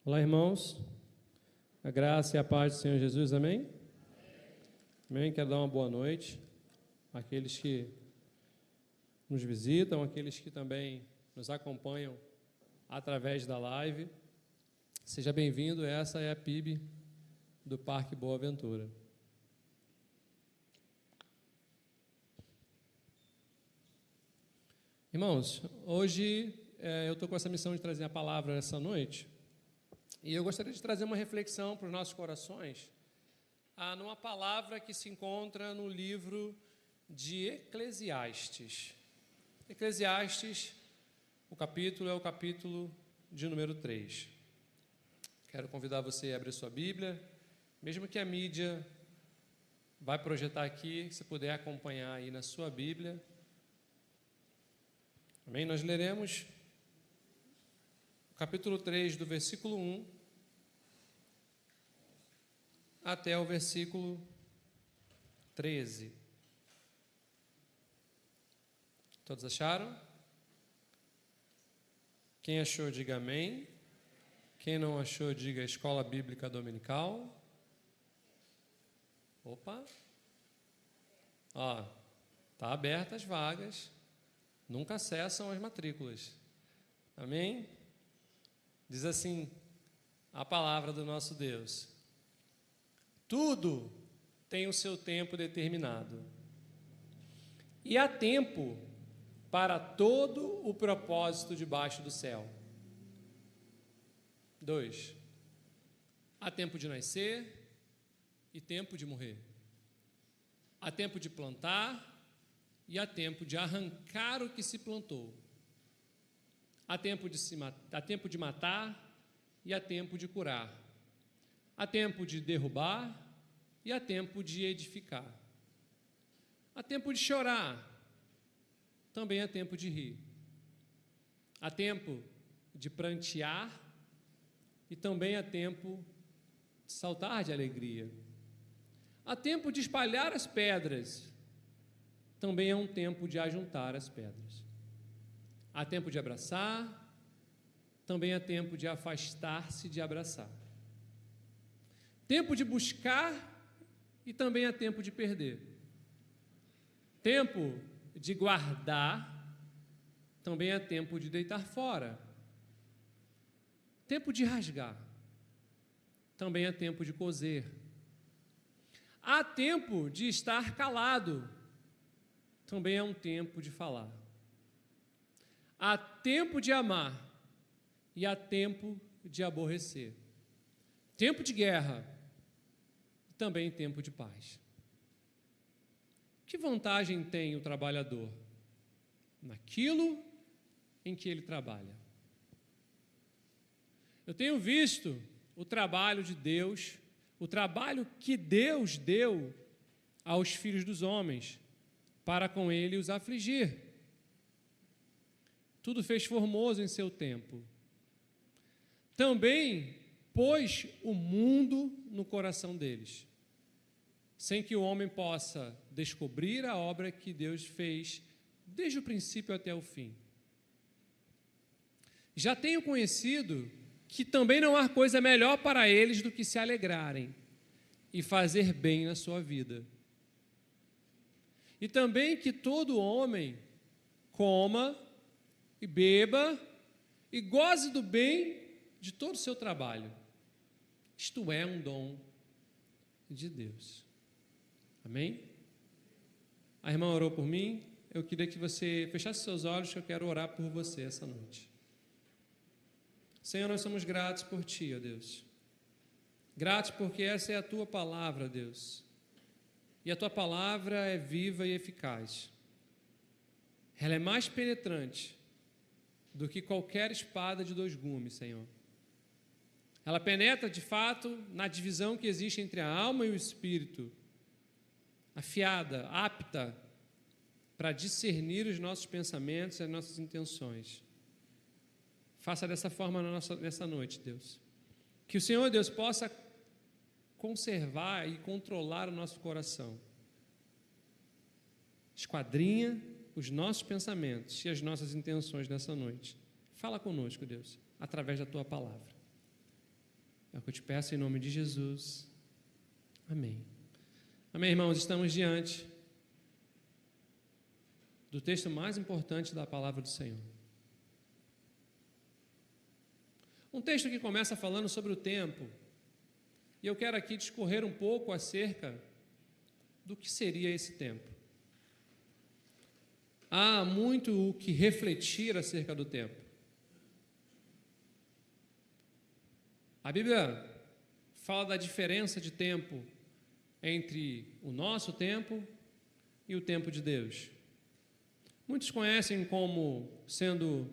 Olá, irmãos. A graça e a paz do Senhor Jesus, amém? Amém. Quero dar uma boa noite àqueles que nos visitam, àqueles que também nos acompanham através da live. Seja bem-vindo, essa é a PIB do Parque Boa Ventura. Irmãos, hoje eu estou com essa missão de trazer a palavra essa noite. E eu gostaria de trazer uma reflexão para os nossos corações, numa palavra que se encontra no livro de Eclesiastes. Eclesiastes, o capítulo é o capítulo de número 3. Quero convidar você a abrir sua Bíblia, mesmo que a mídia vai projetar aqui, se puder acompanhar aí na sua Bíblia. Amém? Nós leremos capítulo 3, do versículo 1 até o versículo 13. Todos acharam? Quem achou, diga amém. Quem não achou, diga Escola Bíblica Dominical. Opa! Ó, tá aberta as vagas. Nunca cessam as matrículas. Amém? Diz assim a palavra do nosso Deus: tudo tem o seu tempo determinado, e há tempo para todo o propósito debaixo do céu. 2. Há tempo de nascer e tempo de morrer. Há tempo de plantar e há tempo de arrancar o que se plantou. Há tempo de matar e há tempo de curar. Há tempo de derrubar e há tempo de edificar. Há tempo de chorar, também há tempo de rir. Há tempo de prantear e também há tempo de saltar de alegria. Há tempo de espalhar as pedras, também é um tempo de ajuntar as pedras. Há tempo de abraçar, também há tempo de afastar-se de abraçar. Tempo de buscar e também há tempo de perder. Tempo de guardar, também há tempo de deitar fora. Tempo de rasgar, também há tempo de coser. Há tempo de estar calado, também é um tempo de falar. Há tempo de amar e há tempo de aborrecer. Tempo de guerra e também tempo de paz. Que vantagem tem o trabalhador naquilo em que ele trabalha? Eu tenho visto o trabalho de Deus, o trabalho que Deus deu aos filhos dos homens, para com ele os afligir. Tudo fez formoso em seu tempo. Também pôs o mundo no coração deles, sem que o homem possa descobrir a obra que Deus fez desde o princípio até o fim. Já tenho conhecido que também não há coisa melhor para eles do que se alegrarem e fazer bem na sua vida. E também que todo homem coma e beba e goze do bem de todo o seu trabalho. Isto é um dom de Deus. Amém? A irmã orou por mim. Eu queria que você fechasse seus olhos, que eu quero orar por você essa noite. Senhor, nós somos gratos por Ti, ó Deus. Gratos porque essa é a Tua palavra, Deus. E a Tua palavra é viva e eficaz. Ela é mais penetrante do que qualquer espada de 2 gumes, Senhor. Ela penetra, de fato, na divisão que existe entre a alma e o espírito, afiada, apta para discernir os nossos pensamentos e as nossas intenções. Faça dessa forma nessa noite, Deus. Que o Senhor, Deus, possa conservar e controlar o nosso coração. Esquadrinha os nossos pensamentos e as nossas intenções nessa noite. Fala conosco, Deus, através da Tua palavra. É o que eu te peço em nome de Jesus. Amém. Amém, irmãos? Estamos diante do texto mais importante da palavra do Senhor. Um texto que começa falando sobre o tempo. E eu quero aqui discorrer um pouco acerca do que seria esse tempo. Há muito o que refletir acerca do tempo. A Bíblia fala da diferença de tempo entre o nosso tempo e o tempo de Deus. Muitos conhecem como sendo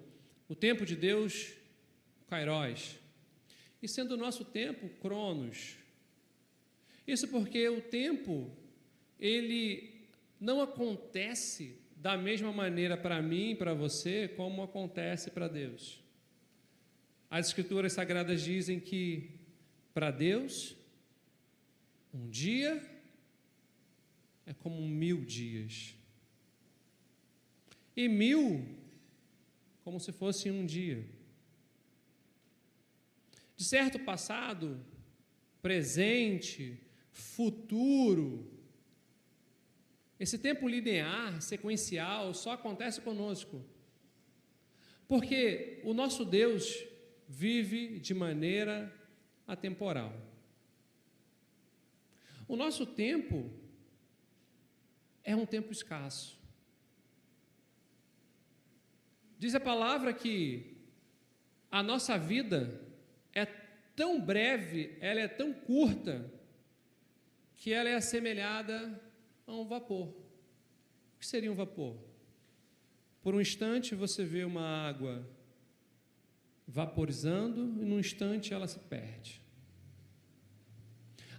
o tempo de Deus, Kairos, e sendo o nosso tempo, Cronos. Isso porque o tempo, ele não acontece da mesma maneira para mim e para você como acontece para Deus. As Escrituras Sagradas dizem que para Deus, um dia é como 1000 dias. E 1000 como se fosse um dia. De certo, passado, presente, futuro, esse tempo linear, sequencial, só acontece conosco. Porque o nosso Deus vive de maneira atemporal. O nosso tempo é um tempo escasso. Diz a palavra que a nossa vida é tão breve, ela é tão curta, que ela é assemelhada a um vapor. O que seria um vapor? Por um instante você vê uma água vaporizando e num instante ela se perde.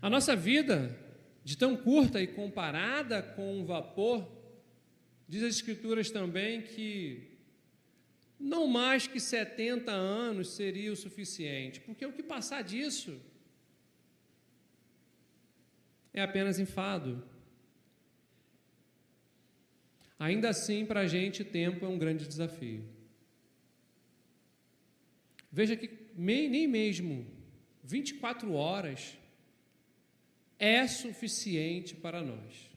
A nossa vida, de tão curta e comparada com um vapor, diz as Escrituras também que não mais que 70 anos seria o suficiente, porque o que passar disso é apenas enfado. Ainda assim, para a gente, tempo é um grande desafio. Veja que nem mesmo 24 horas é suficiente para nós.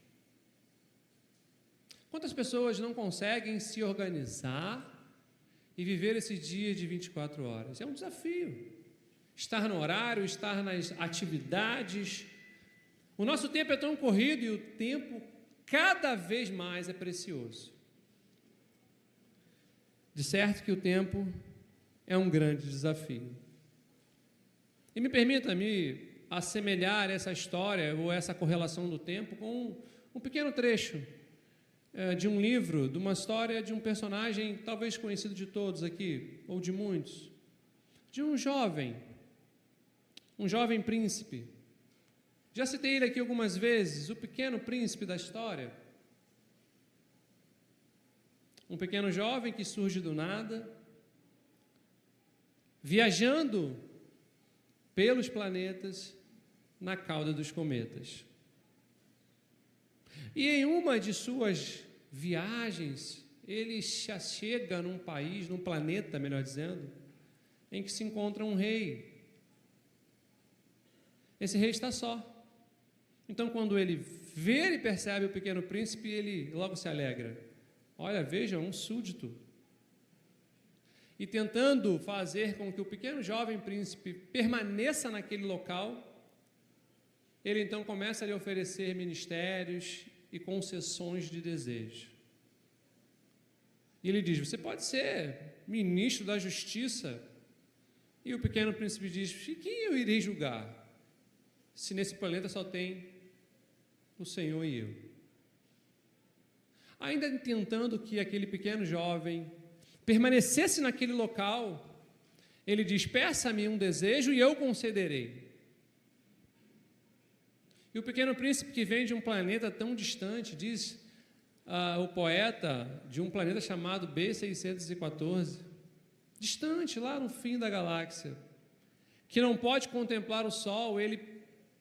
Quantas pessoas não conseguem se organizar e viver esse dia de 24 horas? É um desafio. Estar no horário, estar nas atividades. O nosso tempo é tão corrido e o tempo cada vez mais é precioso. De certo que o tempo é um grande desafio. E me permita-me assemelhar essa história ou essa correlação do tempo com um pequeno trecho de um livro, de uma história de um personagem talvez conhecido de todos aqui, ou de muitos, de um jovem príncipe. Já citei ele aqui algumas vezes, o Pequeno Príncipe da história. Um pequeno jovem que surge do nada, viajando pelos planetas na cauda dos cometas. E em uma de suas viagens, ele chega num país, num planeta, melhor dizendo, em que se encontra um rei. Esse rei está só. Então, quando ele vê e percebe o Pequeno Príncipe, ele logo se alegra. Olha, veja, um súdito. E tentando fazer com que o pequeno jovem príncipe permaneça naquele local, ele então começa a lhe oferecer ministérios e concessões de desejo. E ele diz: você pode ser ministro da justiça. E o pequeno príncipe diz: quem eu irei julgar, se nesse planeta só tem o Senhor e eu? Ainda tentando que aquele pequeno jovem permanecesse naquele local, ele diz: peça-me um desejo e eu concederei. E o pequeno príncipe, que vem de um planeta tão distante, diz o poeta, de um planeta chamado B614, distante, lá no fim da galáxia, que não pode contemplar o sol, ele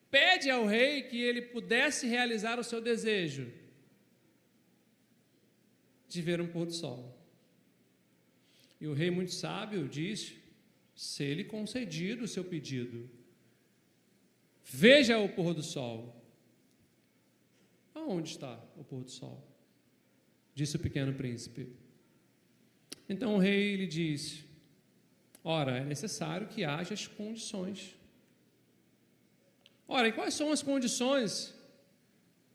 pede ao rei que ele pudesse realizar o seu desejo de ver um pôr do sol. E o rei, muito sábio, diz: se ele concedido o seu pedido, Veja o pôr do sol. Aonde está o pôr do sol? Disse o pequeno príncipe. Então o rei lhe disse: ora, é necessário que haja as condições. Ora, e quais são as condições?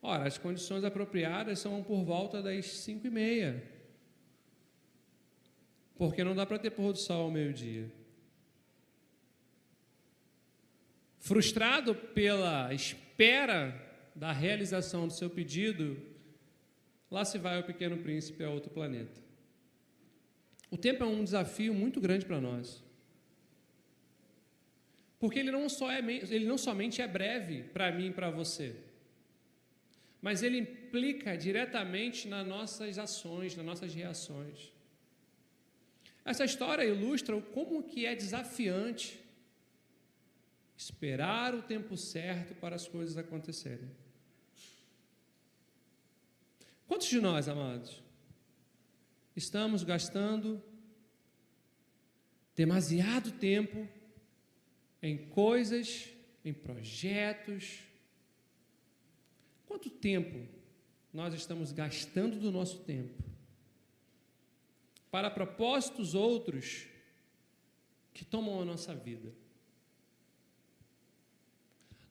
Ora, as condições apropriadas são por volta das 5:30. Porque não dá para ter pôr do sol ao meio-dia. Frustrado pela espera da realização do seu pedido, lá se vai o pequeno príncipe a outro planeta. O tempo é um desafio muito grande para nós. Porque ele não somente é breve para mim e para você, mas ele implica diretamente nas nossas ações, nas nossas reações. Essa história ilustra como que é desafiante esperar o tempo certo para as coisas acontecerem. Quantos de nós, amados, estamos gastando demasiado tempo em coisas, em projetos? Quanto tempo nós estamos gastando do nosso tempo para propósitos outros que tomam a nossa vida?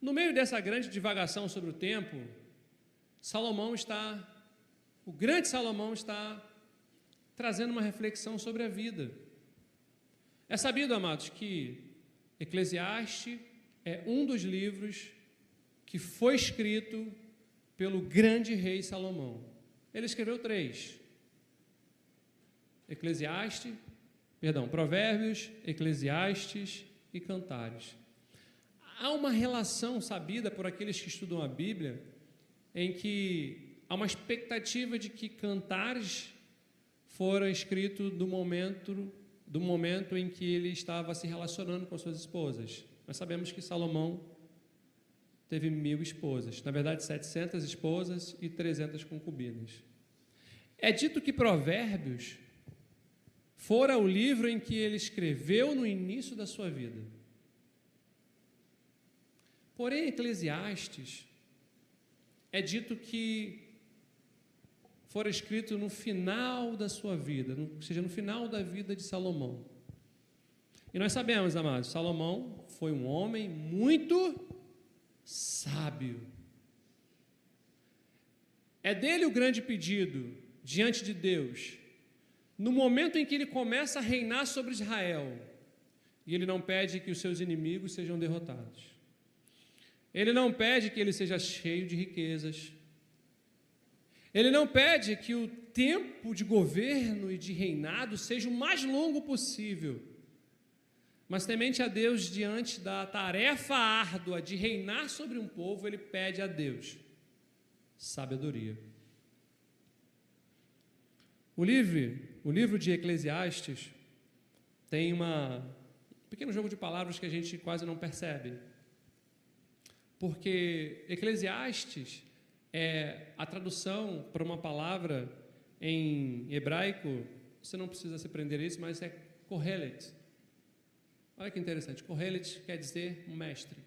No meio dessa grande divagação sobre o tempo, o grande Salomão está trazendo uma reflexão sobre a vida. É sabido, amados, que Eclesiastes é um dos livros que foi escrito pelo grande rei Salomão. Ele escreveu 3. Provérbios, Eclesiastes e Cantares. Há uma relação sabida por aqueles que estudam a Bíblia, em que há uma expectativa de que Cantares fora escrito do momento em que ele estava se relacionando com suas esposas. Nós sabemos que Salomão teve 1000 esposas, na verdade 700 esposas e 300 concubinas. É dito que Provérbios fora o livro em que ele escreveu no início da sua vida. Porém, Eclesiastes é dito que fora escrito no final da sua vida, ou seja, no final da vida de Salomão. E nós sabemos, amados, Salomão foi um homem muito sábio. É dele o grande pedido diante de Deus, no momento em que ele começa a reinar sobre Israel, e ele não pede que os seus inimigos sejam derrotados. Ele não pede que ele seja cheio de riquezas. Ele não pede que o tempo de governo e de reinado seja o mais longo possível. Mas temente a Deus diante da tarefa árdua de reinar sobre um povo, ele pede a Deus sabedoria. O livro de Eclesiastes tem um pequeno jogo de palavras que a gente quase não percebe. Porque Eclesiastes é a tradução para uma palavra em hebraico, você não precisa se prender a isso, mas é Kohelet. Olha que interessante, Kohelet quer dizer mestre,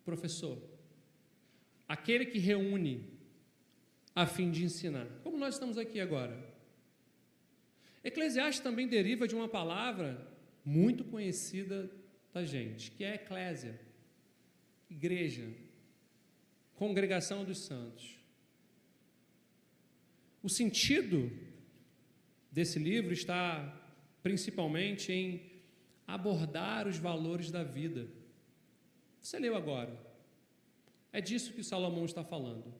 professor, aquele que reúne a fim de ensinar, como nós estamos aqui agora. Eclesiastes também deriva de uma palavra muito conhecida da gente, que é eclésia, igreja, congregação dos santos. O sentido desse livro está principalmente em abordar os valores da vida. Você leu agora. É disso que Salomão está falando.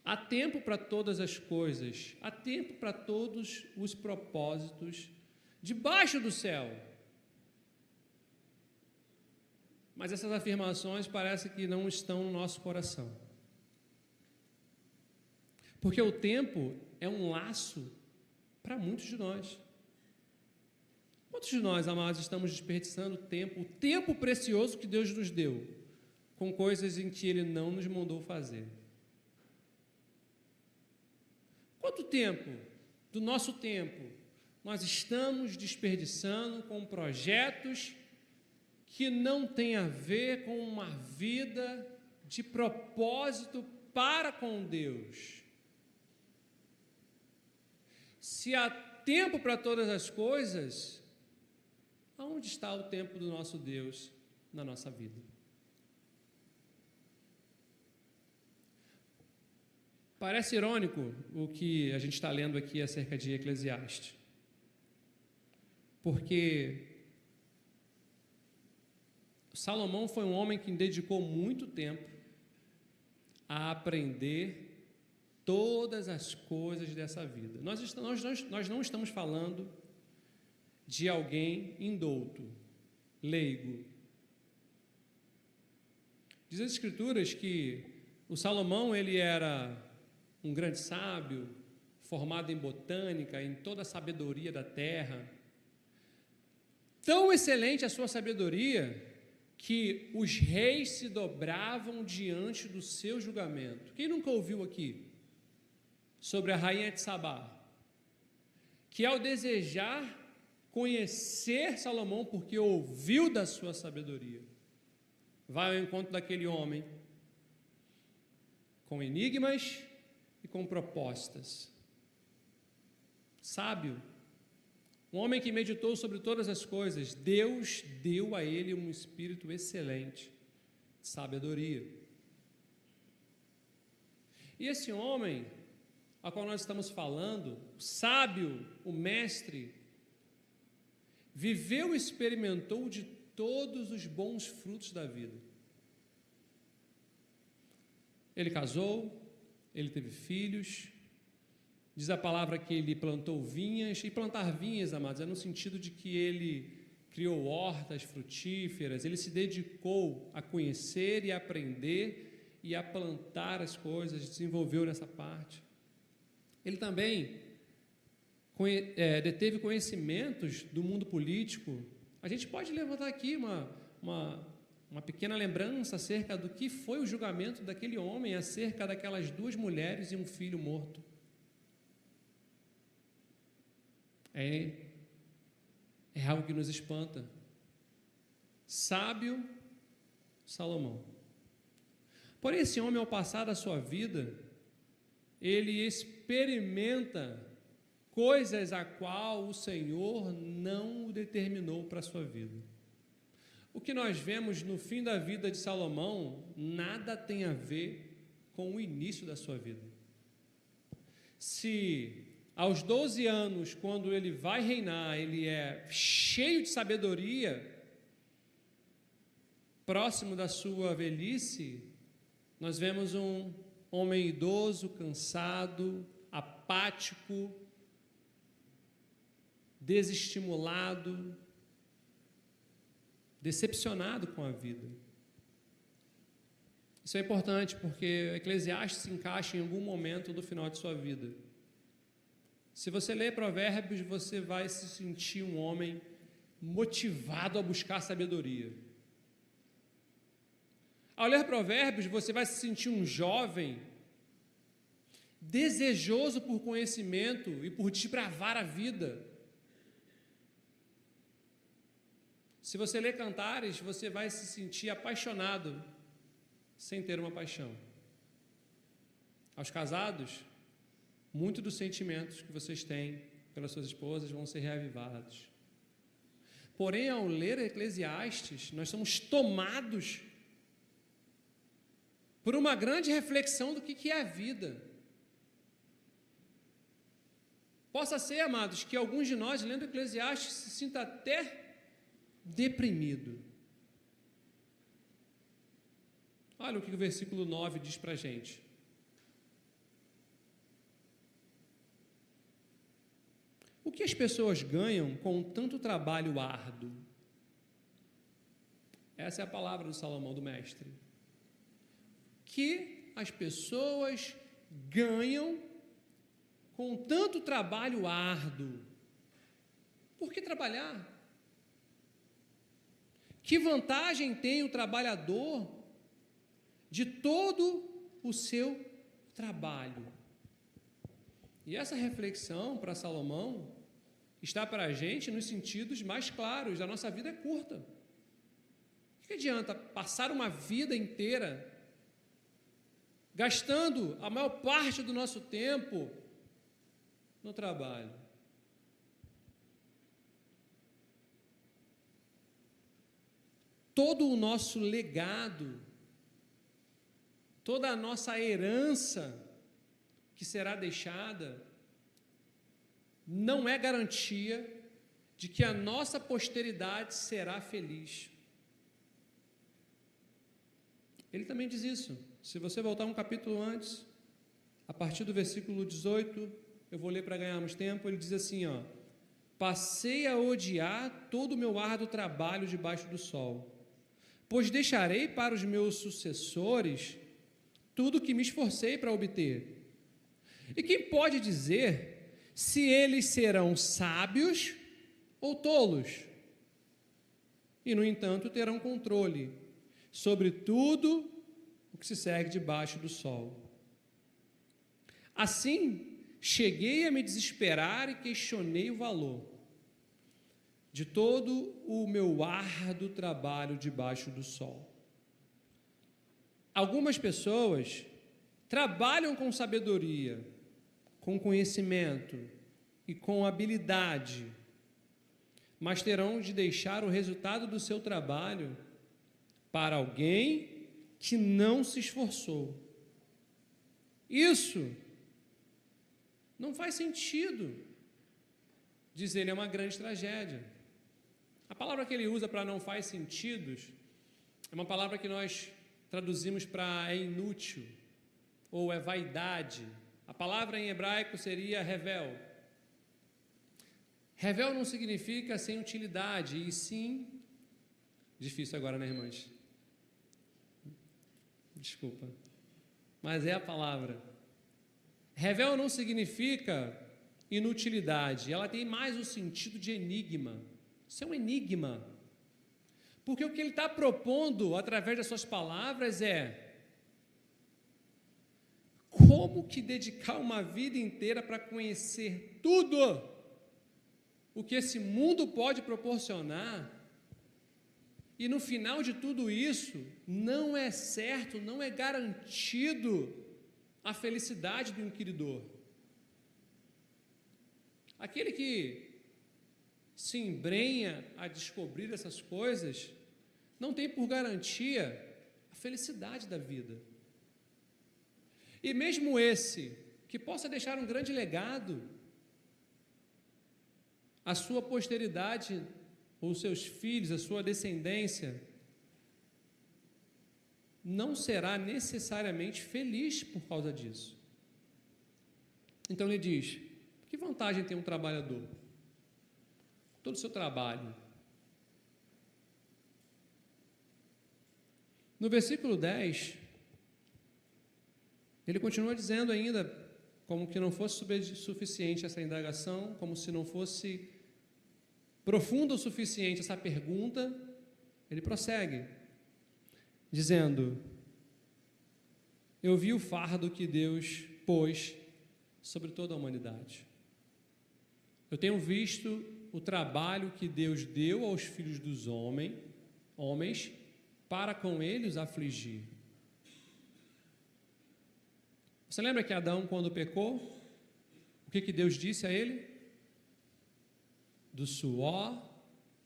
Há tempo para todas as coisas, há tempo para todos os propósitos debaixo do céu. Mas essas afirmações parece que não estão no nosso coração. Porque o tempo é um laço para muitos de nós. Quantos de nós, amados, estamos desperdiçando o tempo precioso que Deus nos deu, com coisas em que Ele não nos mandou fazer? Quanto tempo do nosso tempo nós estamos desperdiçando com projetos que não tem a ver com uma vida de propósito para com Deus. Se há tempo para todas as coisas, aonde está o tempo do nosso Deus na nossa vida? Parece irônico o que a gente está lendo aqui acerca de Eclesiastes, porque Salomão foi um homem que dedicou muito tempo a aprender todas as coisas dessa vida. Nós não estamos falando de alguém indouto, leigo. Diz as Escrituras que o Salomão, ele era um grande sábio, formado em botânica, em toda a sabedoria da terra. Tão excelente a sua sabedoria que os reis se dobravam diante do seu julgamento. Quem nunca ouviu aqui sobre a rainha de Sabá, que ao desejar conhecer Salomão, porque ouviu da sua sabedoria, vai ao encontro daquele homem com enigmas e com propostas. Sábio, um homem que meditou sobre todas as coisas. Deus deu a ele um espírito excelente de sabedoria. E esse homem a qual nós estamos falando, o sábio, o mestre, viveu e experimentou de todos os bons frutos da vida. Ele casou, ele teve filhos, diz a palavra que ele plantou vinhas, e plantar vinhas, amados, é no sentido de que ele criou hortas frutíferas, ele se dedicou a conhecer e a aprender e a plantar as coisas, desenvolveu nessa parte. Ele também deteve conhecimentos do mundo político. A gente pode levantar aqui uma pequena lembrança acerca do que foi o julgamento daquele homem acerca daquelas 2 mulheres e um filho morto. É algo que nos espanta. Sábio Salomão. Porém, esse homem, ao passar da sua vida, ele experimenta coisas a qual o Senhor não o determinou para a sua vida. O que nós vemos no fim da vida de Salomão nada tem a ver com o início da sua vida. Se aos 12 anos, quando ele vai reinar, ele é cheio de sabedoria, próximo da sua velhice, nós vemos um homem idoso, cansado, apático, desestimulado, decepcionado com a vida. Isso é importante porque Eclesiastes se encaixa em algum momento do final de sua vida. Se você ler Provérbios, você vai se sentir um homem motivado a buscar sabedoria. Ao ler Provérbios, você vai se sentir um jovem desejoso por conhecimento e por desbravar a vida. Se você ler Cantares, você vai se sentir apaixonado sem ter uma paixão. Aos casados, muitos dos sentimentos que vocês têm pelas suas esposas vão ser reavivados. Porém, ao ler Eclesiastes, nós somos tomados por uma grande reflexão do que é a vida. Possa ser, amados, que alguns de nós, lendo Eclesiastes, se sinta até deprimido. Olha o que o versículo 9 diz para a gente. O que as pessoas ganham com tanto trabalho árduo? Essa é a palavra do Salomão, do mestre. Que as pessoas ganham com tanto trabalho árduo. Por que trabalhar? Que vantagem tem o trabalhador de todo o seu trabalho? E essa reflexão para Salomão está para a gente nos sentidos mais claros. A nossa vida é curta. O que adianta passar uma vida inteira gastando a maior parte do nosso tempo no trabalho? Todo o nosso legado, toda a nossa herança que será deixada, não é garantia de que a nossa posteridade será feliz. Ele também diz isso. Se você voltar um capítulo antes, a partir do versículo 18, eu vou ler para ganharmos tempo, ele diz assim, ó: passei a odiar todo o meu árduo trabalho debaixo do sol, pois deixarei para os meus sucessores tudo o que me esforcei para obter. E quem pode dizer se eles serão sábios ou tolos? E, no entanto, terão controle sobre tudo o que se segue debaixo do sol. Assim, cheguei a me desesperar e questionei o valor de todo o meu árduo trabalho debaixo do sol. Algumas pessoas trabalham com sabedoria, com conhecimento e com habilidade, mas terão de deixar o resultado do seu trabalho para alguém que não se esforçou. Isso não faz sentido. Diz ele, é uma grande tragédia. A palavra que ele usa para não faz sentidos é uma palavra que nós traduzimos para é inútil ou é vaidade. A palavra em hebraico seria revel. Revel não significa sem utilidade, e sim... Difícil agora, né, irmãs? Desculpa. Mas é a palavra. Revel não significa inutilidade, ela tem mais o sentido de enigma. Isso é um enigma. Porque o que ele está propondo através das suas palavras é como que dedicar uma vida inteira para conhecer tudo o que esse mundo pode proporcionar, e no final de tudo isso, não é certo, não é garantido a felicidade do inquiridor. Aquele que se embrenha a descobrir essas coisas, não tem por garantia a felicidade da vida. E mesmo esse, que possa deixar um grande legado, a sua posteridade, ou seus filhos, a sua descendência, não será necessariamente feliz por causa disso. Então ele diz, que vantagem tem um trabalhador? Todo o seu trabalho. No versículo 10, ele continua dizendo ainda, como que não fosse suficiente essa indagação, como se não fosse profunda o suficiente essa pergunta, ele prossegue, dizendo, eu vi o fardo que Deus pôs sobre toda a humanidade. Eu tenho visto o trabalho que Deus deu aos filhos dos homens, para com eles afligir. Você lembra que Adão, quando pecou, o que Deus disse a ele? Do suor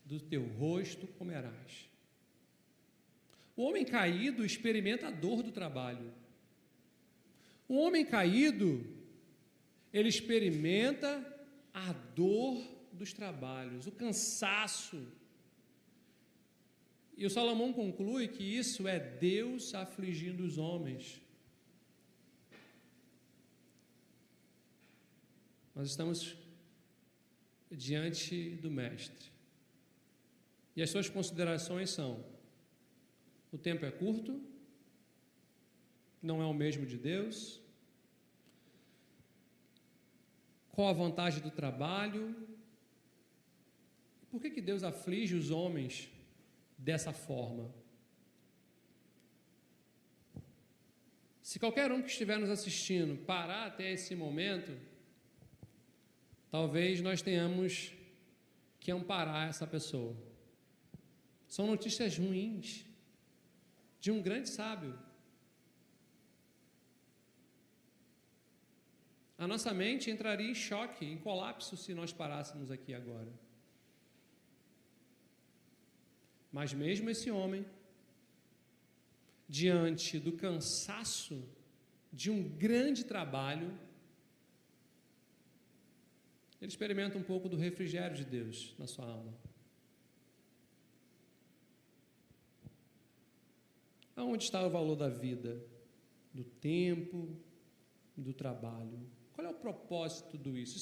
do teu rosto comerás. O homem caído experimenta a dor do trabalho. O homem caído, ele experimenta a dor dos trabalhos, o cansaço. E o Salomão conclui que isso é Deus afligindo os homens. Nós estamos diante do Mestre. E as suas considerações são: o tempo é curto, não é o mesmo de Deus, qual a vantagem do trabalho, por que Deus aflige os homens dessa forma? Se qualquer um que estiver nos assistindo parar até esse momento, talvez nós tenhamos que amparar essa pessoa. São notícias ruins. de um grande sábio. A nossa mente entraria em choque, em colapso, se nós parássemos aqui agora. Mas mesmo esse homem, diante do cansaço de um grande trabalho, ele experimenta um pouco do refrigério de Deus na sua alma. Aonde está o valor da vida, do tempo, do trabalho? Qual é o propósito de tudo isso?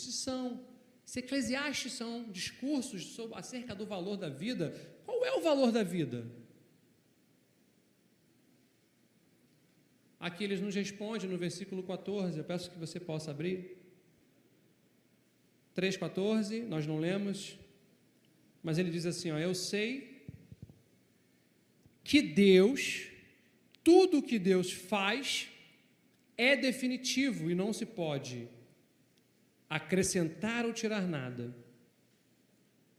Se Eclesiastes são discursos acerca do valor da vida, qual é o valor da vida? Aqui eles nos respondem no versículo 14, eu peço que você possa abrir. 3,14, nós não lemos, mas ele diz assim, eu sei que Deus, tudo o que Deus faz é definitivo e não se pode acrescentar ou tirar nada.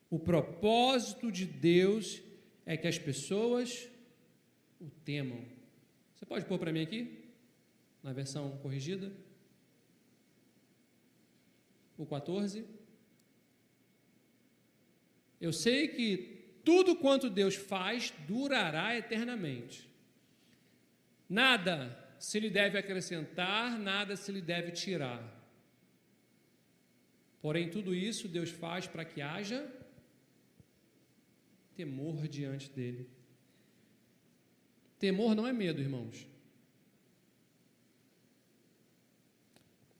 O propósito de Deus é que as pessoas o temam. Você pode pôr para mim aqui, na versão corrigida? O 14. Eu sei que tudo quanto Deus faz durará eternamente. Nada se lhe deve acrescentar, nada se lhe deve tirar. Porém, tudo isso Deus faz para que haja temor diante dele. Temor não é medo, irmãos.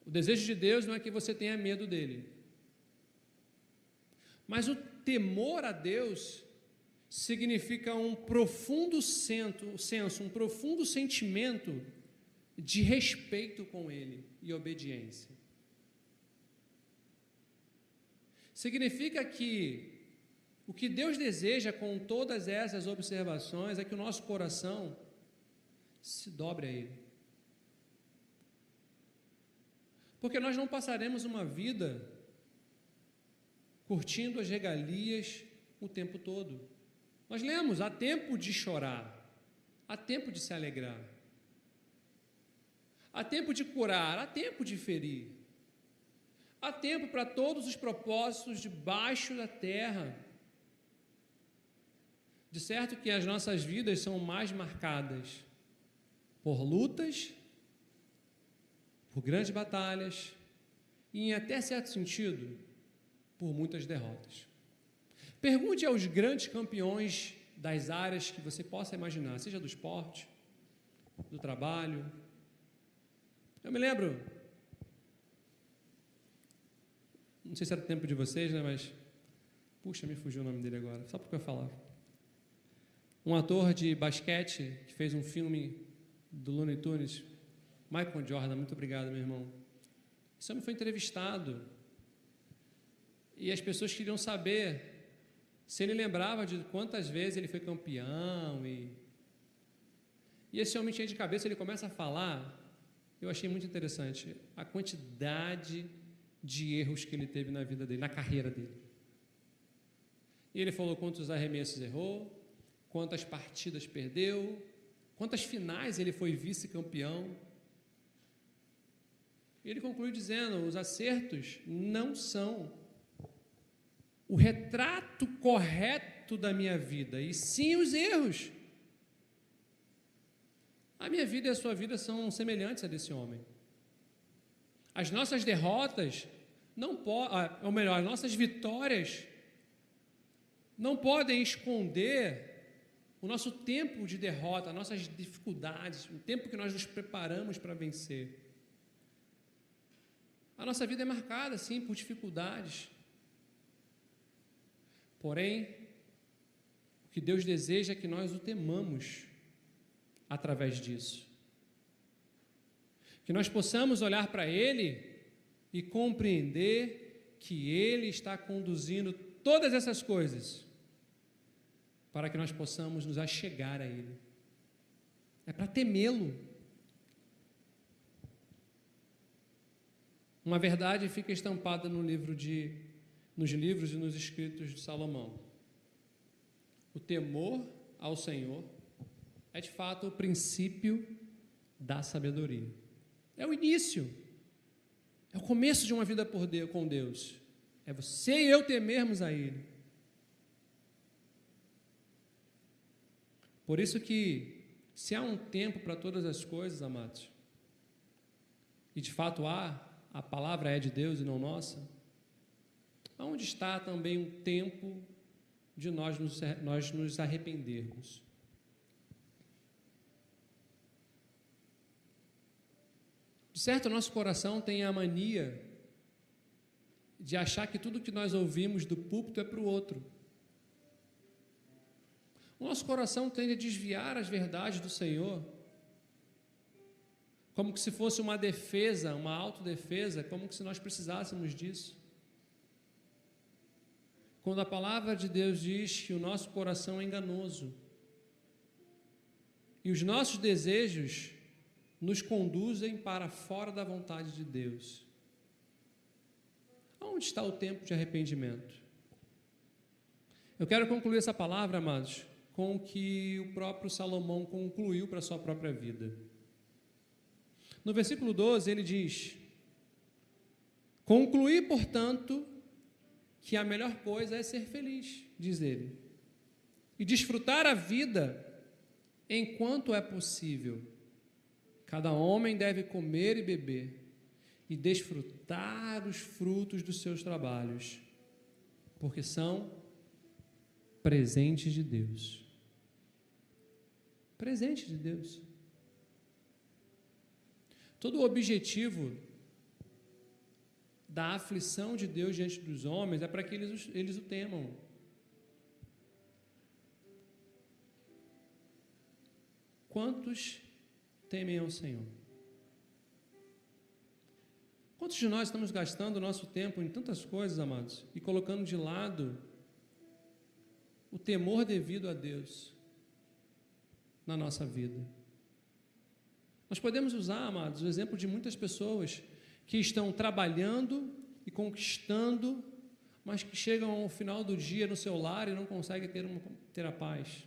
O desejo de Deus não é que você tenha medo dele. Mas o temor a Deus significa um profundo senso, um profundo sentimento de respeito com ele e obediência. Significa que o que Deus deseja com todas essas observações é que o nosso coração se dobre a ele. Porque nós não passaremos uma vida curtindo as regalias o tempo todo. Nós lemos, há tempo de chorar, há tempo de se alegrar, há tempo de curar, há tempo de ferir, há tempo para todos os propósitos debaixo da terra. De certo que as nossas vidas são mais marcadas por lutas, por grandes batalhas e, em até certo sentido, por muitas derrotas. Pergunte aos grandes campeões das áreas que você possa imaginar, seja do esporte, do trabalho. Eu me lembro, não sei se era tempo de vocês, né, mas, puxa, me fugiu o nome dele agora, só porque eu falava. Um ator de basquete que fez um filme do Looney Tunes, Michael Jordan, muito obrigado, meu irmão. Esse homem foi entrevistado e as pessoas queriam saber se ele lembrava de quantas vezes ele foi campeão. E esse homem cheio de cabeça, ele começa a falar, eu achei muito interessante, a quantidade de erros que ele teve na vida dele, na carreira dele. E ele falou quantos arremessos errou, quantas partidas perdeu, quantas finais ele foi vice-campeão. Ele conclui dizendo, os acertos não são o retrato correto da minha vida, e sim os erros. A minha vida e a sua vida são semelhantes a desse homem. As nossas derrotas não podem, ou melhor, as nossas vitórias não podem esconder o nosso tempo de derrota, as nossas dificuldades, o tempo que nós nos preparamos para vencer. A nossa vida é marcada, sim, por dificuldades. Porém, o que Deus deseja é que nós o temamos através disso. Que nós possamos olhar para Ele e compreender que Ele está conduzindo todas essas coisas para que nós possamos nos achegar a Ele. É para temê-lo. Uma verdade fica estampada nos livros e nos escritos de Salomão. O temor ao Senhor é de fato o princípio da sabedoria. É o início, é o começo de uma vida com Deus. É você e eu temermos a Ele. Por isso que, se há um tempo para todas as coisas, amados, e de fato a palavra é de Deus e não nossa, onde está também um tempo de nós nos arrependermos? De certo, o nosso coração tem a mania de achar que tudo que nós ouvimos do púlpito é para o outro. O nosso coração tende a desviar as verdades do Senhor, como que se fosse uma defesa, uma autodefesa, como que se nós precisássemos disso. Quando a palavra de Deus diz que o nosso coração é enganoso e os nossos desejos nos conduzem para fora da vontade de Deus. Onde está o tempo de arrependimento? Eu quero concluir essa palavra, amados, com o que o próprio Salomão concluiu para a sua própria vida. No versículo 12 ele diz: concluí, portanto, que a melhor coisa é ser feliz, diz ele, e desfrutar a vida enquanto é possível. Cada homem deve comer e beber e desfrutar os frutos dos seus trabalhos, porque são presentes de Deus. Presente de Deus. Todo o objetivo da aflição de Deus diante dos homens é para que eles o temam. Quantos temem ao Senhor? Quantos de nós estamos gastando o nosso tempo em tantas coisas, amados, e colocando de lado o temor devido a Deus na nossa vida? Nós podemos usar, amados, o exemplo de muitas pessoas que estão trabalhando e conquistando, mas que chegam ao final do dia no seu lar e não conseguem ter a paz,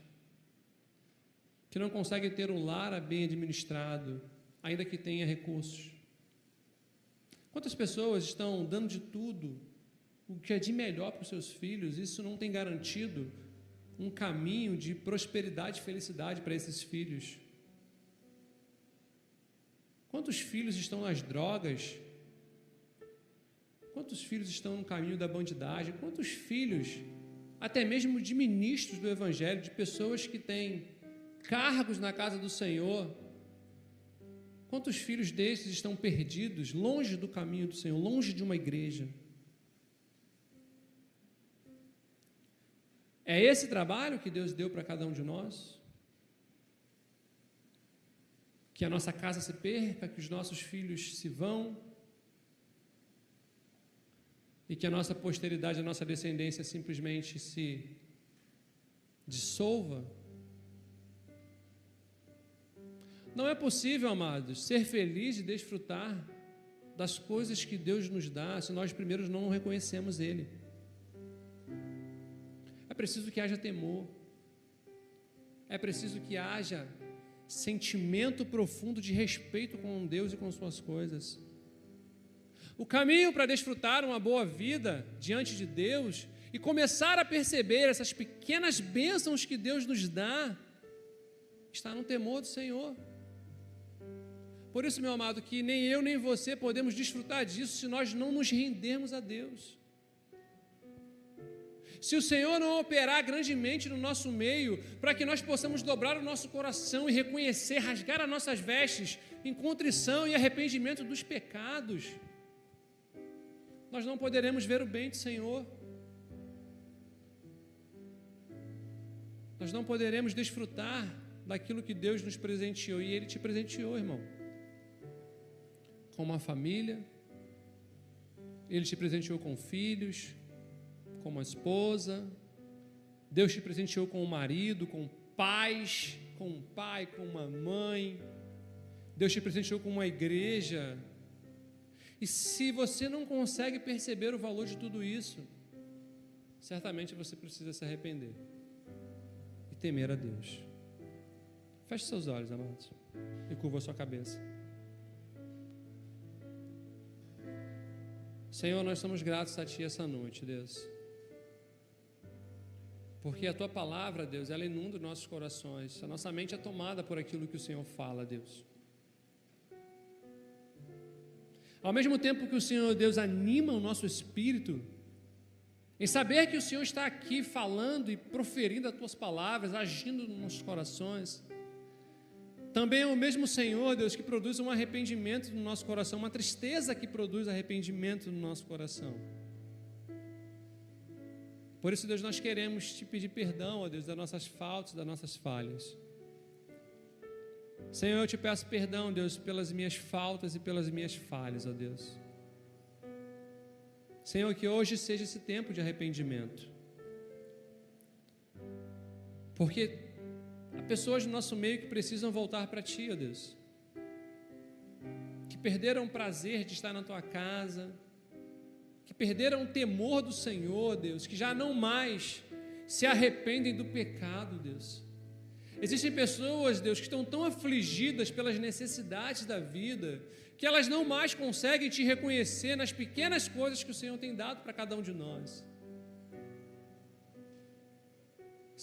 que não conseguem ter um lar bem administrado, ainda que tenha recursos. Quantas pessoas estão dando de tudo, o que é de melhor para os seus filhos, isso não tem garantido um caminho de prosperidade e felicidade para esses filhos? Quantos filhos estão nas drogas? Quantos filhos estão no caminho da bandidagem? Quantos filhos, até mesmo de ministros do Evangelho, de pessoas que têm cargos na casa do Senhor, quantos filhos desses estão perdidos, longe do caminho do Senhor, longe de uma igreja? É esse trabalho que Deus deu para cada um de nós? Que a nossa casa se perca, que os nossos filhos se vão, e que a nossa posteridade, a nossa descendência simplesmente se dissolva? Não é possível, amados, ser feliz e desfrutar das coisas que Deus nos dá se nós primeiro não reconhecemos Ele. É preciso que haja temor, é preciso que haja sentimento profundo de respeito com Deus e com suas coisas. O caminho para desfrutar uma boa vida diante de Deus e começar a perceber essas pequenas bênçãos que Deus nos dá está no temor do Senhor. Por isso, meu amado, que nem eu nem você podemos desfrutar disso se nós não nos rendermos a Deus. Se o Senhor não operar grandemente no nosso meio, para que nós possamos dobrar o nosso coração e reconhecer, rasgar as nossas vestes em contrição e arrependimento dos pecados, nós não poderemos ver o bem do Senhor. Nós não poderemos desfrutar daquilo que Deus nos presenteou, e Ele te presenteou, irmão, com uma família, Ele te presenteou com filhos, com uma esposa, Deus te presenteou com um marido, com pais, com um pai, com uma mãe, Deus te presenteou com uma igreja. E se você não consegue perceber o valor de tudo isso, certamente você precisa se arrepender e temer a Deus. Feche seus olhos, amados, e curva a sua cabeça. Senhor, nós somos gratos a Ti essa noite, Deus. Porque a Tua palavra, Deus, ela inunda os nossos corações. A nossa mente é tomada por aquilo que o Senhor fala, Deus. Ao mesmo tempo que o Senhor, Deus, anima o nosso espírito, em saber que o Senhor está aqui falando e proferindo as Tuas palavras, agindo nos nossos corações, também é o mesmo Senhor, Deus, que produz um arrependimento no nosso coração, uma tristeza que produz arrependimento no nosso coração. Por isso, Deus, nós queremos Te pedir perdão, ó Deus, das nossas faltas, das nossas falhas. Senhor, eu Te peço perdão, Deus, pelas minhas faltas e pelas minhas falhas, ó Deus. Senhor, que hoje seja esse tempo de arrependimento. Porque há pessoas no nosso meio que precisam voltar para Ti, ó Deus. Que perderam o prazer de estar na Tua casa, que perderam o temor do Senhor, Deus, que já não mais se arrependem do pecado, Deus. Existem pessoas, Deus, que estão tão afligidas pelas necessidades da vida, que elas não mais conseguem Te reconhecer nas pequenas coisas que o Senhor tem dado para cada um de nós.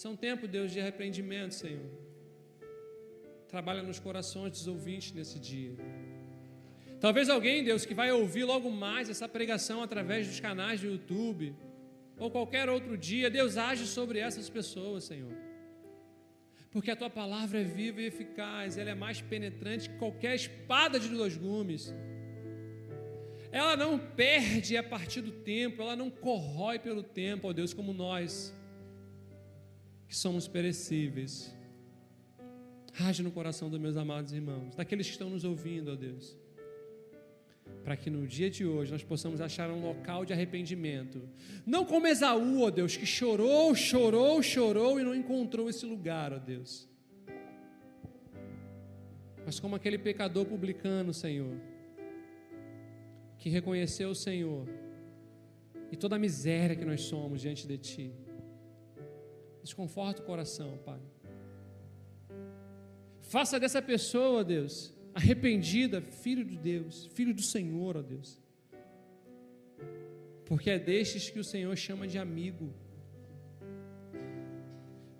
São tempo, Deus, de arrependimento, Senhor. Trabalha nos corações dos ouvintes nesse dia. Talvez alguém, Deus, que vai ouvir logo mais essa pregação através dos canais do YouTube, ou qualquer outro dia, Deus, age sobre essas pessoas, Senhor. Porque a Tua palavra é viva e eficaz, ela é mais penetrante que qualquer espada de 2 gumes. Ela não perde a partir do tempo, ela não corrói pelo tempo, ó Deus, como nós, que somos perecíveis. Age no coração dos meus amados irmãos, daqueles que estão nos ouvindo, ó Deus, para que no dia de hoje nós possamos achar um local de arrependimento, não como Esaú, ó Deus, que chorou e não encontrou esse lugar, ó Deus, mas como aquele pecador publicano, Senhor, que reconheceu o Senhor e toda a miséria que nós somos diante de Ti. Desconforta o coração, Pai. Faça dessa pessoa, Deus, arrependida, filho de Deus, filho do Senhor, ó Deus. Porque é destes que o Senhor chama de amigo.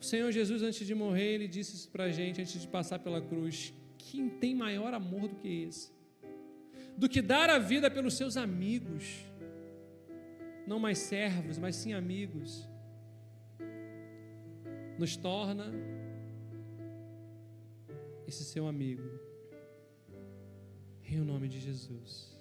O Senhor Jesus, antes de morrer, Ele disse isso para a gente, antes de passar pela cruz: quem tem maior amor do que esse? Do que dar a vida pelos seus amigos. Não mais servos, mas sim amigos. Nos torna esse seu amigo. Em nome de Jesus.